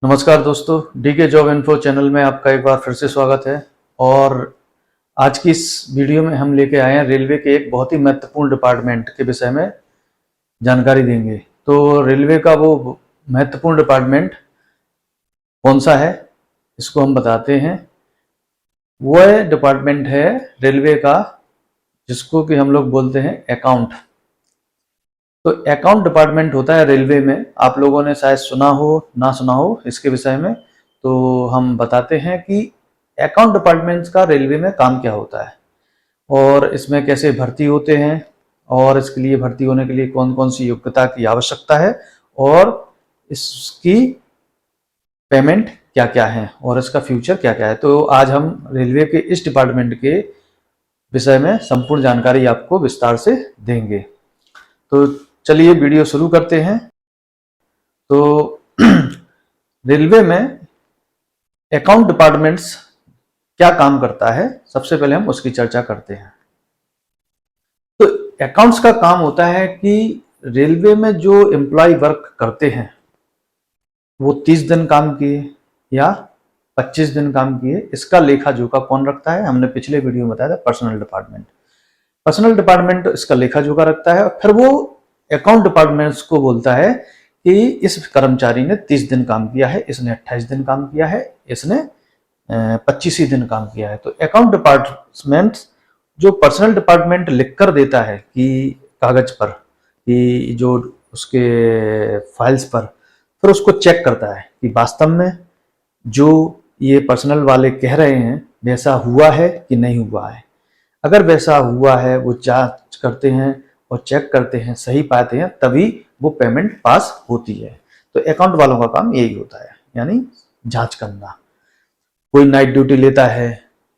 नमस्कार दोस्तों, DK job info channel में आपका एक बार फिर से स्वागत है। और आज की इस वीडियो में हम लेके आए हैं रेलवे के एक बहुत ही महत्वपूर्ण डिपार्टमेंट के विषय में जानकारी देंगे। तो रेलवे का वो महत्वपूर्ण डिपार्टमेंट कौन सा है, इसको हम बताते हैं। वह डिपार्टमेंट है रेलवे का जिसको कि हम लोग बोलते हैं अकाउंट। तो अकाउंट डिपार्टमेंट होता है रेलवे में। आप लोगों ने शायद सुना हो ना सुना हो इसके विषय में, तो हम बताते हैं कि अकाउंट डिपार्टमेंट का रेलवे में काम क्या होता है और इसमें कैसे भर्ती होते हैं और इसके लिए भर्ती होने के लिए कौन कौन सी योग्यता की आवश्यकता है और इसकी पेमेंट क्या क्या है और इसका फ्यूचर क्या क्या है। तो आज हम रेलवे के इस डिपार्टमेंट के विषय में संपूर्ण जानकारी आपको विस्तार से देंगे। तो चलिए वीडियो शुरू करते हैं। तो रेलवे में अकाउंट डिपार्टमेंट्स क्या काम करता है, सबसे पहले हम उसकी चर्चा करते हैं। तो अकाउंट्स का काम होता है कि रेलवे में जो एम्प्लॉय वर्क करते हैं वो 30 दिन काम किए या 25 दिन काम किए, इसका लेखा जोखा कौन रखता है? हमने पिछले वीडियो में बताया था, पर्सनल डिपार्टमेंट। पर्सनल डिपार्टमेंट इसका लेखा जोखा रखता है और फिर वो अकाउंट डिपार्टमेंट्स को बोलता है कि इस कर्मचारी ने 30 दिन काम किया है, इसने 28 दिन काम किया है, इसने 25 ही दिन काम किया है। तो अकाउंट डिपार्टमेंट जो पर्सनल डिपार्टमेंट लिख कर देता है कि कागज पर, कि जो उसके फाइल्स पर, फिर उसको चेक करता है कि वास्तव में जो ये पर्सनल वाले कह रहे हैं वैसा हुआ है कि नहीं हुआ है। अगर वैसा हुआ है वो जांच करते हैं और चेक करते हैं, सही पाते हैं, तभी वो पेमेंट पास होती है। तो अकाउंट वालों का काम यही होता है, यानी जांच करना। कोई नाइट ड्यूटी लेता है,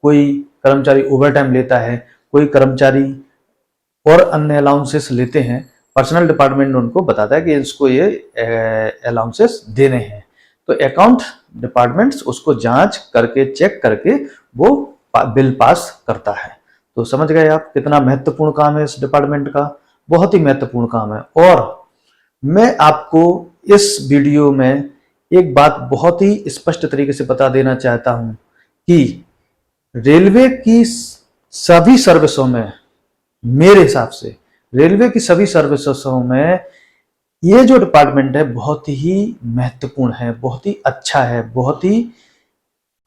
कोई कर्मचारी ओवर टाइम लेता है, कोई कर्मचारी और अन्य अलाउंसेस लेते हैं। पर्सनल डिपार्टमेंट उनको बताता है कि इसको ये अलाउंसेस देने हैं। तो अकाउंट डिपार्टमेंट्स उसको जांच करके चेक करके वो बिल पास करता है। तो समझ गए आप कितना महत्वपूर्ण काम है इस डिपार्टमेंट का? बहुत ही महत्वपूर्ण काम है। और मैं आपको इस वीडियो में एक बात बहुत ही स्पष्ट तरीके से बता देना चाहता हूं कि रेलवे की सभी सर्विसों में, मेरे हिसाब से रेलवे की सभी सर्विसों में ये जो डिपार्टमेंट है बहुत ही महत्वपूर्ण है, बहुत ही अच्छा है, बहुत ही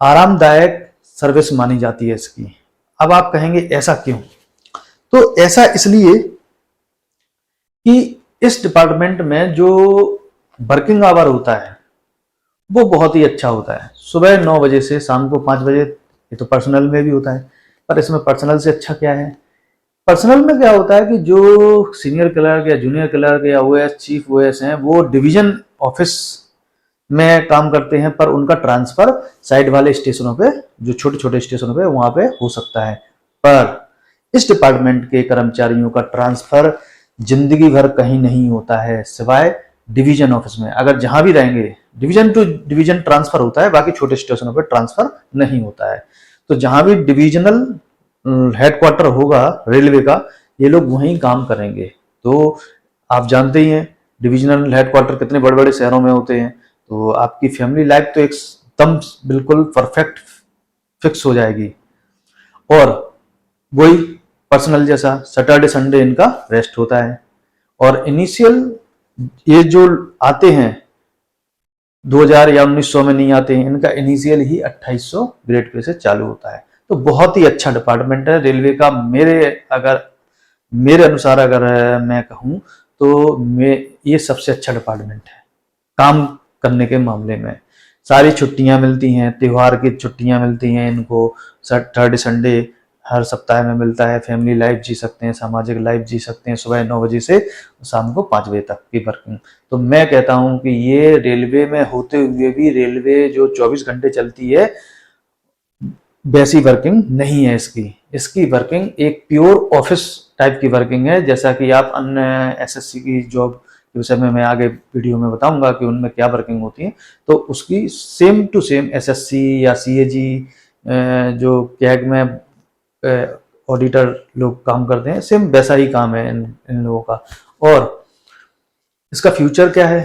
आरामदायक सर्विस मानी जाती है इसकी। अब आप कहेंगे ऐसा क्यों? तो ऐसा इसलिए कि इस डिपार्टमेंट में जो वर्किंग आवर होता है वो बहुत ही अच्छा होता है। सुबह 9 बजे से शाम को 5 बजे, ये तो पर्सनल में भी होता है, पर इसमें पर्सनल से अच्छा क्या है? पर्सनल में क्या होता है कि जो सीनियर क्लर्क या जूनियर क्लर्क या ओएस, चीफ ओएस हैं, वो डिवीजन ऑफिस में काम करते हैं, पर उनका ट्रांसफर साइड वाले स्टेशनों पे, जो छोटे छोटे स्टेशनों पे, वहां पे हो सकता है। पर इस डिपार्टमेंट के कर्मचारियों का ट्रांसफर जिंदगी भर कहीं नहीं होता है सिवाय डिवीजन ऑफिस में। अगर जहां भी रहेंगे डिवीजन टू डिवीजन ट्रांसफर होता है, बाकी छोटे स्टेशनों पर ट्रांसफर नहीं होता है। तो जहां भी डिवीजनल हेडक्वार्टर होगा रेलवे का, ये लोग वहीं काम करेंगे। तो आप जानते ही हैं डिवीजनल हेडक्वार्टर कितने बड़े बड़े शहरों में होते हैं। तो आपकी फैमिली लाइफ तो एकदम बिल्कुल परफेक्ट फिक्स हो जाएगी। और वही पर्सनल जैसा सैटरडे संडे इनका रेस्ट होता है। और इनिशियल ये जो आते हैं 2000 या 1900 में नहीं आते हैं, इनका इनिशियल ही 2800 ग्रेड पे से चालू होता है। तो बहुत ही अच्छा डिपार्टमेंट है रेलवे का। मेरे अनुसार अगर मैं कहूं तो ये सबसे अच्छा डिपार्टमेंट है काम करने के मामले में। सारी छुट्टियां मिलती हैं, त्योहार की छुट्टियां मिलती हैं इनको, सैटरडे संडे हर सप्ताह में मिलता है। फैमिली लाइफ जी सकते हैं, सामाजिक लाइफ जी सकते हैं, सुबह 9 बजे से शाम को 5 बजे तक की वर्किंग। तो मैं कहता हूं कि ये रेलवे में होते हुए भी रेलवे जो 24 घंटे चलती है वैसी वर्किंग नहीं है इसकी। इसकी वर्किंग एक प्योर ऑफिस टाइप की वर्किंग है। जैसा कि आप अन्य एसएससी की जॉब के विषय में मैं आगे वीडियो में बताऊंगा कि उनमें क्या वर्किंग होती है, तो उसकी सेम टू सेम एसएससी या सीएजी जो कैग में ऑडिटर लोग काम करते हैं, सेम वैसा ही काम है इन लोगों का। और इसका फ्यूचर क्या है?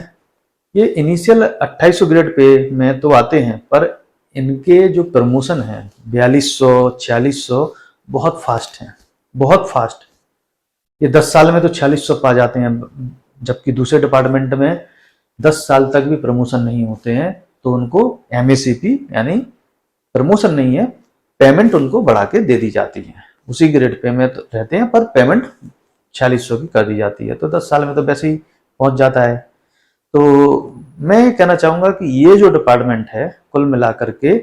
ये इनिशियल 2800 ग्रेड पे में तो आते हैं, पर इनके जो प्रमोशन है 4200 4600 बहुत फास्ट हैं, बहुत फास्ट। ये 10 साल में तो 4600 पा जाते हैं, जबकि दूसरे डिपार्टमेंट में 10 साल तक भी प्रमोशन नहीं होते हैं। तो उनको एमएसीपी यानी प्रमोशन नहीं है, पेमेंट उनको बढ़ा के दे दी जाती है। उसी ग्रेड पे में तो रहते हैं, पर पेमेंट 4600 की कर दी जाती है। तो 10 साल में तो वैसे ही पहुंच जाता है। तो मैं कहना चाहूंगा कि ये जो डिपार्टमेंट है कुल मिलाकर के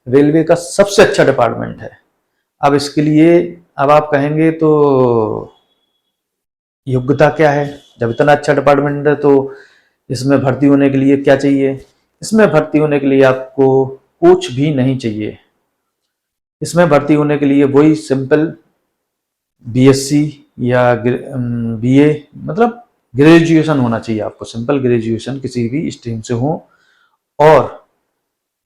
रेलवे का सबसे अच्छा डिपार्टमेंट है। अब इसके लिए अब आप कहेंगे तो योग्यता क्या है? जब इतना अच्छा डिपार्टमेंट है तो इसमें भर्ती होने के लिए क्या चाहिए? इसमें भर्ती होने के लिए आपको कुछ भी नहीं चाहिए। इसमें भर्ती होने के लिए वही सिंपल बीएससी या बीए, मतलब ग्रेजुएशन होना चाहिए आपको, सिंपल ग्रेजुएशन किसी भी स्ट्रीम से हो। और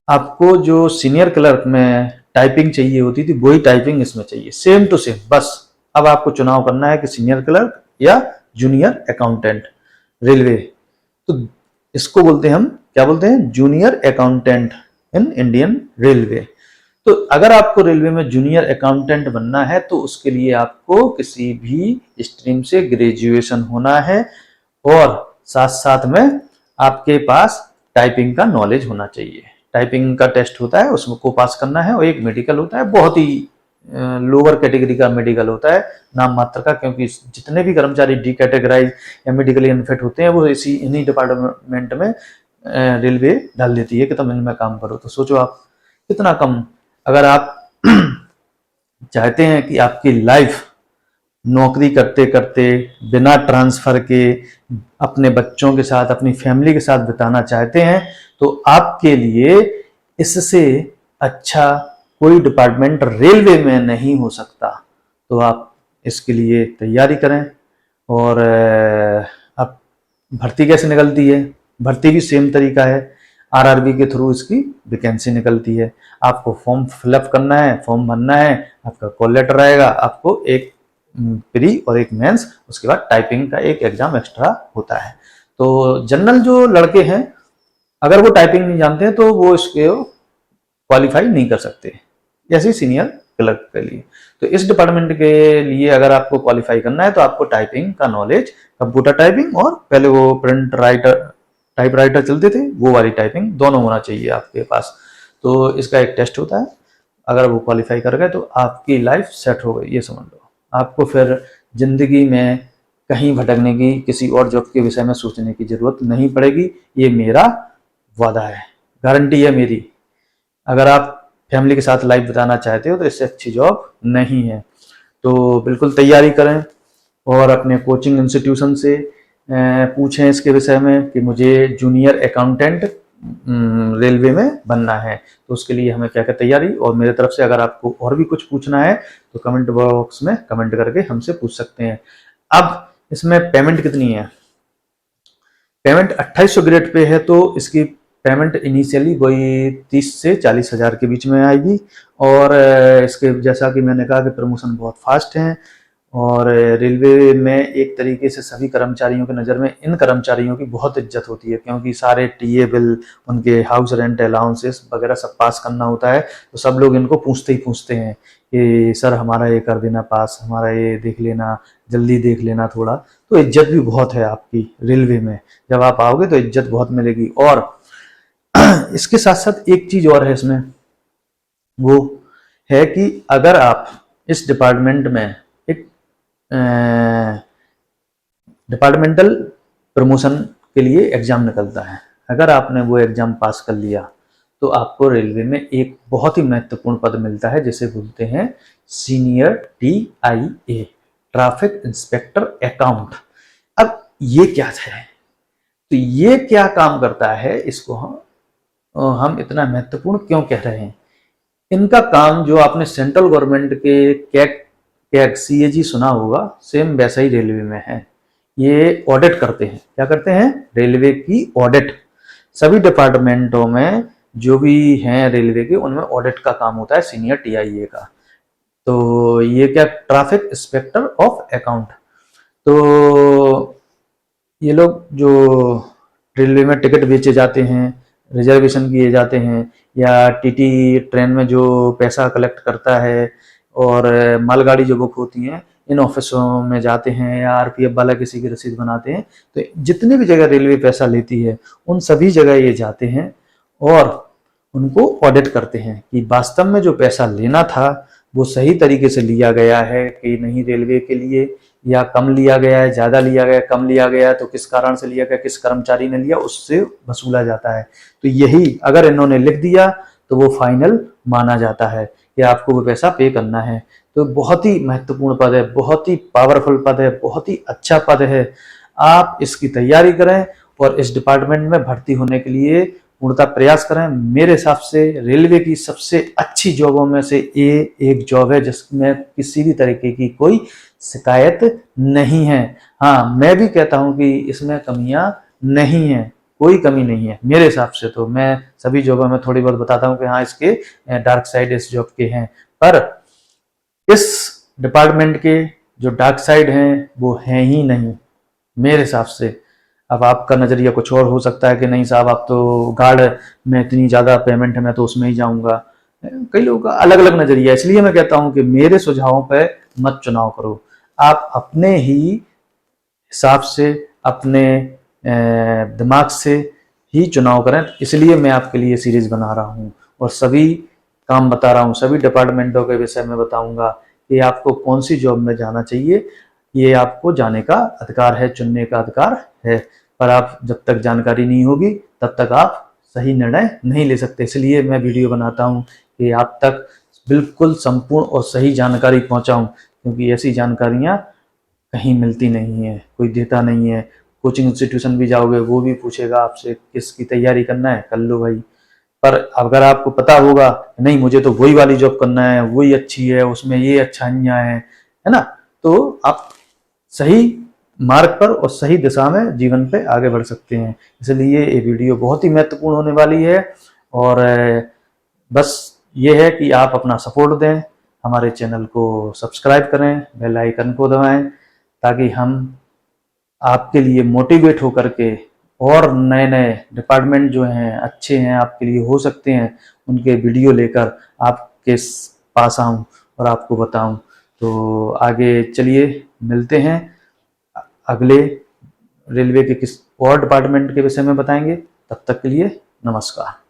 आपको जो सीनियर क्लर्क में टाइपिंग चाहिए होती थी वही टाइपिंग इसमें चाहिए, सेम टू सेम। बस अब आपको चुनाव करना है कि सीनियर क्लर्क या जूनियर अकाउंटेंट रेलवे। तो इसको बोलते हैं हम, क्या बोलते हैं, junior accountant in Indian railway. तो अगर आपको रेलवे में जूनियर अकाउंटेंट बनना है तो उसके लिए आपको किसी भी स्ट्रीम से ग्रेजुएशन होना है, और साथ साथ में आपके पास टाइपिंग का नॉलेज होना चाहिए। टाइपिंग का टेस्ट होता है, उसमें को पास करना है, और एक मेडिकल होता है, बहुत ही लोअर कैटेगरी का मेडिकल होता है, नाम मात्र का, क्योंकि जितने भी कर्मचारी डी कैटेगराइज या मेडिकली अनफिट होते हैं वो इन्हीं डिपार्टमेंट में रेलवे डाल देती है कि तुम इनमें काम करो। तो सोचो आप कितना कम। अगर आप चाहते हैं कि आपकी लाइफ नौकरी करते करते बिना ट्रांसफर के अपने बच्चों के साथ, अपनी फैमिली के साथ बिताना चाहते हैं, तो आपके लिए इससे अच्छा कोई डिपार्टमेंट रेलवे में नहीं हो सकता। तो आप इसके लिए तैयारी करें। और अब भर्ती कैसे निकलती है? भर्ती भी सेम तरीका है, आरआरबी के थ्रू इसकी वैकेंसी निकलती है। आपको फॉर्म फिलअप करना है, फॉर्म भरना है, आपका कॉल लेटर आएगा, आपको एक प्री और एक मेंस, उसके बाद टाइपिंग का एक एग्जाम एक्स्ट्रा होता है। तो जनरल जो लड़के हैं अगर वो टाइपिंग नहीं जानते हैं तो वो इसके क्वालिफाई नहीं कर सकते, जैसे सीनियर क्लर्क के लिए। तो इस डिपार्टमेंट के लिए अगर आपको क्वालिफाई करना है तो आपको टाइपिंग का नॉलेज, कंप्यूटर टाइपिंग और पहले वो प्रिंट राइटर टाइपराइटर चलते थे वो वाली टाइपिंग, दोनों होना चाहिए आपके पास। तो इसका एक टेस्ट होता है, अगर वो क्वालिफाई कर गए तो आपकी लाइफ सेट हो गई, ये समझ लो। आपको फिर जिंदगी में कहीं भटकने की, किसी और जॉब के विषय में सोचने की जरूरत नहीं पड़ेगी। ये मेरा वादा है, गारंटी है मेरी। अगर आप फैमिली के साथ लाइफ बिताना चाहते हो तो इससे अच्छी जॉब नहीं है। तो बिल्कुल तैयारी करें और अपने कोचिंग इंस्टीट्यूशन से पूछें इसके विषय में कि मुझे जूनियर अकाउंटेंट रेलवे में बनना है, तो उसके लिए हमें क्या क्या तैयारी। और मेरे तरफ से अगर आपको और भी कुछ पूछना है तो कमेंट बॉक्स में कमेंट करके हमसे पूछ सकते हैं। अब इसमें पेमेंट कितनी है? पेमेंट 2800 ग्रेड पे है तो इसकी पेमेंट इनिशियली वही 30 से 40 हजार के बीच में आएगी। और इसके जैसा कि मैंने कहा कि प्रमोशन बहुत फास्ट है, और रेलवे में एक तरीके से सभी कर्मचारियों की नज़र में इन कर्मचारियों की बहुत इज्जत होती है, क्योंकि सारे टीए बिल, उनके हाउस रेंट अलाउंसेस वगैरह सब पास करना होता है। तो सब लोग इनको पूछते ही पूछते हैं कि सर हमारा ये कर देना पास, हमारा ये देख लेना, जल्दी देख लेना थोड़ा। तो इज्जत भी बहुत है आपकी रेलवे में, जब आप आओगे तो इज्जत बहुत मिलेगी। और इसके साथ साथ एक चीज़ और है इसमें, वो है कि अगर आप इस डिपार्टमेंट में एक डिपार्टमेंटल प्रमोशन के लिए एग्जाम निकलता है, अगर आपने वो एग्जाम पास कर लिया तो आपको रेलवे में एक बहुत ही महत्वपूर्ण पद मिलता है जिसे बोलते हैं senior TIA, traffic inspector account. अब ये क्या है, तो ये क्या काम करता है, इसको हम इतना महत्वपूर्ण क्यों कह रहे हैं? इनका काम जो आपने सेंट्रल गवर्नमेंट के कैग CAG सुना होगा, सेम वैसा ही रेलवे में है। ये ऑडिट करते हैं। क्या करते हैं? रेलवे की ऑडिट। सभी डिपार्टमेंटों में जो भी हैं रेलवे के, उनमें ऑडिट का काम होता है सीनियर TIA का। तो ये क्या, ट्रैफिक इंस्पेक्टर ऑफ अकाउंट। तो ये लोग जो रेलवे में टिकट बेचे जाते हैं, रिजर्वेशन किए जाते हैं, या टीटी ट्रेन में जो पैसा कलेक्ट करता है, और मालगाड़ी जो बुक होती हैं इन ऑफिसों में जाते हैं, या आरपीएफ वाला किसी की रसीद बनाते हैं। तो जितनी भी जगह रेलवे पैसा लेती है उन सभी जगह ये जाते हैं और उनको ऑडिट करते हैं कि वास्तव में जो पैसा लेना था वो सही तरीके से लिया गया है कि नहीं रेलवे के लिए, या कम लिया गया है, ज्यादा लिया गया, कम लिया गया है तो किस कारण से लिया गया, किस कर्मचारी ने लिया, उससे वसूला जाता है। तो यही अगर इन्होंने लिख दिया तो वो फाइनल माना जाता है कि आपको वो पैसा पे करना है। तो बहुत ही महत्वपूर्ण पद है, बहुत ही पावरफुल पद है, बहुत ही अच्छा पद है। आप इसकी तैयारी करें और इस डिपार्टमेंट में भर्ती होने के लिए पूर्णतः प्रयास करें। मेरे हिसाब से रेलवे की सबसे अच्छी जॉबों में से ये एक जॉब है जिसमें किसी भी तरीके की कोई शिकायत नहीं है। हाँ, मैं भी कहता हूं कि इसमें कमियां नहीं है, कोई कमी नहीं है मेरे हिसाब से। तो मैं सभी जॉबों में थोड़ी बहुत बताता हूं कि हाँ इसके डार्क साइड इस जॉब के हैं, पर इस डिपार्टमेंट के जो डार्क साइड हैं वो हैं ही नहीं मेरे हिसाब से। अब आपका नजरिया कुछ और हो सकता है कि नहीं साहब आप तो गार्ड में इतनी ज्यादा पेमेंट है मैं तो उसमें ही जाऊंगा। कई लोगों का अलग अलग नजरिया, इसलिए मैं कहता हूं कि मेरे सुझावों पे मत चुनाव करो। आप अपने ही हिसाब से, अपने दिमाग से ही चुनाव करें। इसलिए मैं आपके लिए सीरीज बना रहा हूं और सभी काम बता रहा हूं, सभी डिपार्टमेंटों के विषय में बताऊंगा कि आपको कौन सी जॉब में जाना चाहिए। ये आपको जाने का अधिकार है, चुनने का अधिकार है, पर आप जब तक जानकारी नहीं होगी तब तक आप सही निर्णय नहीं ले सकते। इसलिए मैं वीडियो बनाता हूं कि आप तक बिल्कुल संपूर्ण और सही जानकारी पहुंचाऊं, क्योंकि ऐसी जानकारियां कहीं मिलती नहीं है, कोई देता नहीं है। कोचिंग इंस्टीट्यूशन भी जाओगे वो भी पूछेगा आपसे किसकी तैयारी करना है, कर लो भाई। पर अगर आपको पता होगा नहीं मुझे तो वही वाली जॉब करना है, वही अच्छी है, उसमें ये अच्छाइयां हैं, है ना, तो आप सही मार्ग पर और सही दिशा में जीवन पे आगे बढ़ सकते हैं। इसलिए ये वीडियो बहुत ही महत्वपूर्ण होने वाली है और बस ये है कि आप अपना सपोर्ट दें, हमारे चैनल को सब्सक्राइब करें, बेल आइकन को दबाएं, ताकि हम आपके लिए मोटिवेट होकर के और नए नए डिपार्टमेंट जो हैं अच्छे हैं आपके लिए हो सकते हैं उनके वीडियो लेकर आपके पास आऊं और आपको बताऊं। तो आगे चलिए मिलते हैं, अगले रेलवे के किस और डिपार्टमेंट के विषय में बताएंगे। तब तक के लिए नमस्कार।